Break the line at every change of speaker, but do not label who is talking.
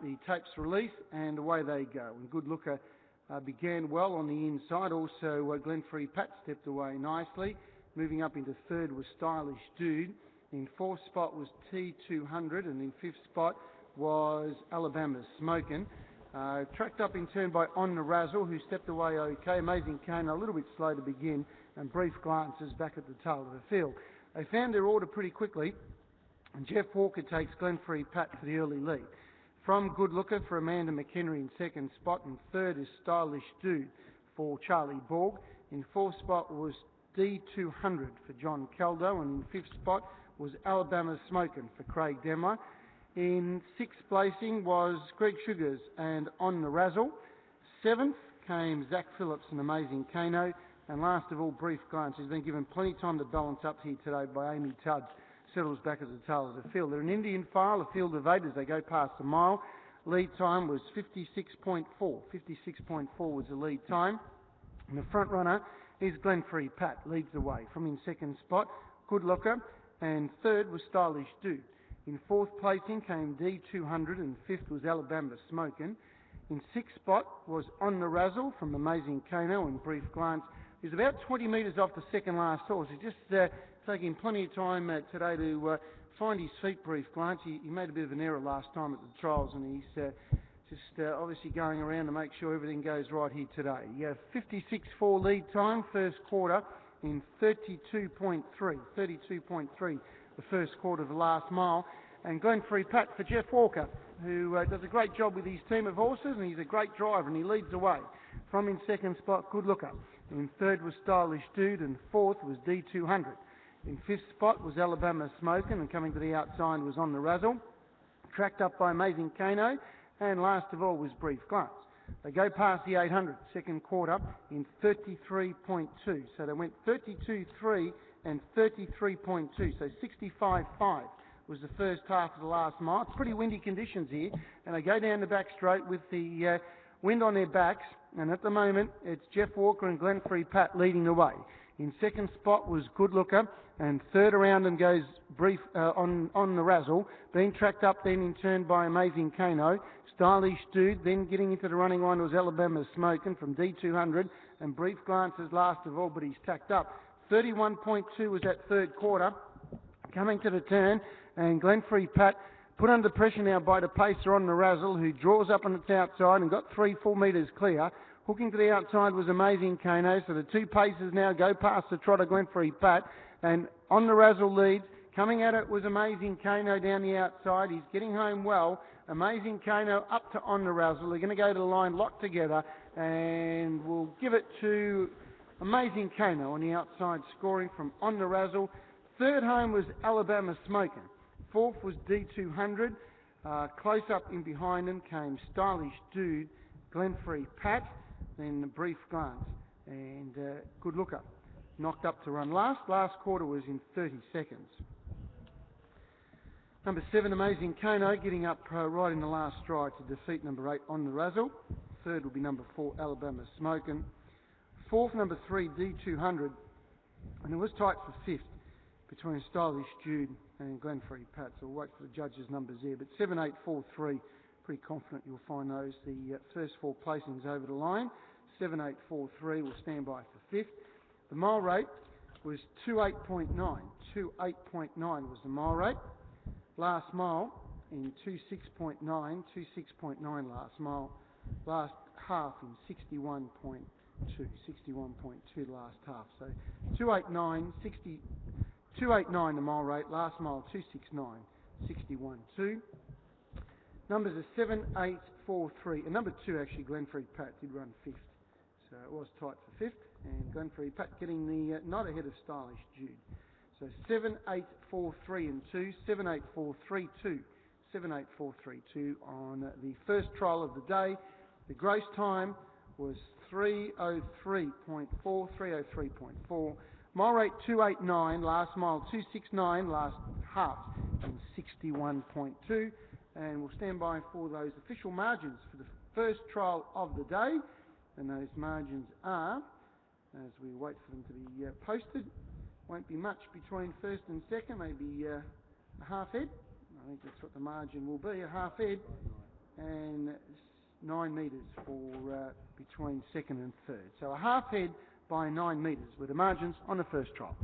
the tapes release, and away they go. And Good Looker began well on the inside. Also, Glenfrey Pat stepped away nicely. Moving up into third was Stylish Dude. In fourth spot was T200, and in fifth spot was Alabama's Smokin'. Tracked up in turn by On the Razzle, who stepped away okay. Amazing Cane a little bit slow to begin, and Brief Glances back at the tail of the field. They found their order pretty quickly, and Jeff Walker takes Glenfrey Pat for the early lead. From Good Looker for Amanda McHenry in second spot, and third is Stylish Dude for Charlie Borg. In fourth spot was D200 for John Caldo, and in fifth spot was Alabama Smokin' for Craig Demler. In sixth placing was Greg Sugars and On the Razzle. Seventh came Zach Phillips and Amazing Kano. And last of all, Brief Glance. He's been given plenty of time to balance up here today by Amy Tudds. Settles back at the tail of the field. They're an Indian file, a field of 8 as they go past the mile. Lead time was 56.4. 56.4 was the lead time. And the front runner is Glenfrey Pat, leads the way. From in second spot, Good Looker, and third was Stylish Dude. In fourth placing came D200, and fifth was Alabama Smokin'. In sixth spot was On the Razzle from Amazing Kano and Brief Glance. He's about 20 metres off the second last horse. He's just taking plenty of time today to find his feet, Brief Glance. He made a bit of an error last time at the trials, and he's just obviously going around to make sure everything goes right here today. 56.4 lead time, first quarter, in 32.3. 32.3 the first quarter of the last mile. And Glenfrey Pat for Jeff Walker, who does a great job with his team of horses, and he's a great driver, and he leads the way. From in second spot, Good Looker. In third was Stylish Dude, and fourth was D200. In fifth spot was Alabama Smokin', and coming to the outside was On the Razzle. Tracked up by Amazing Kano, and last of all was Brief Glance. They go past the 800, second quarter, in 33.2. So they went 32.3 and 33.2, so 65.5 was the first half of the last mile. It's pretty windy conditions here, and they go down the back straight with the wind on their backs, and at the moment it's Jeff Walker and Glenfrey Pat leading the way. In second spot was Good Looker, and third around them goes Brief on the Razzle, being tracked up then in turn by Amazing Kano. Stylish Dude, then getting into the running line was Alabama Smokin' from D200, and Brief Glances last of all, but he's tacked up. 31.2 was that third quarter. Coming to the turn, and Glenfrey Pat put under pressure now by the pacer On the Razzle, who draws up on its outside and got 3-4 metres clear. Hooking to the outside was Amazing Kano, so the two pacers now go past the trotter Glenfrey Pat, and On the Razzle leads. Coming at it was Amazing Kano down the outside. He's getting home well. Amazing Kano up to On the Razzle. They're going to go to the line locked together, and we'll give it to Amazing Kano on the outside, scoring from On the Razzle. Third home was Alabama Smokin'. Fourth was D200. Close up in behind them came Stylish Dude, Glenfrey Pat, then the Brief Glance, and Good Looker. Knocked up to run last. Last quarter was in 30 seconds. Number 7, Amazing Kano, getting up right in the last stride to defeat number 8, On the Razzle. Third will be number 4, Alabama Smokin'. Fourth, number 3, D200. And it was tight for fifth between Stylish Dude and Glenfrey Pat. So we'll wait for the judges' numbers there. But 7, 8, 4, 3, pretty confident you'll find those. The first 4 placings over the line. 7, 8, 4, 3 will stand by for fifth. The mile rate was 2.8.9. 2.8.9 was the mile rate. Last mile in 2.6.9. 2.6.9 last mile. Last half in 61.2. 61.2 last half. So 2.89, 60. 2.89 the mile rate, last mile 2.69, 61.2. Numbers are 7, 8, 4, 3. And number 2, actually, Glenfrey Pat did run fifth. So it was tight for fifth. And Glenfrey Pat getting the nod ahead of Stylish Dude. So 7, 8, 4, 3 and 2. 7, 8, 4, 3, 2. 7, 8, 4, 3, 2 on the first trial of the day. The gross time was 3:03.4. 3:03.4. Mile rate 2.89, last mile 2.69, last half in 61.2. And we'll stand by for those official margins for the first trial of the day. And those margins are, as we wait for them to be posted, won't be much between first and second, maybe a half head. I think that's what the margin will be, a half head. And 9 metres for between second and third. So a half head by 9 metres were the margins on the first trial.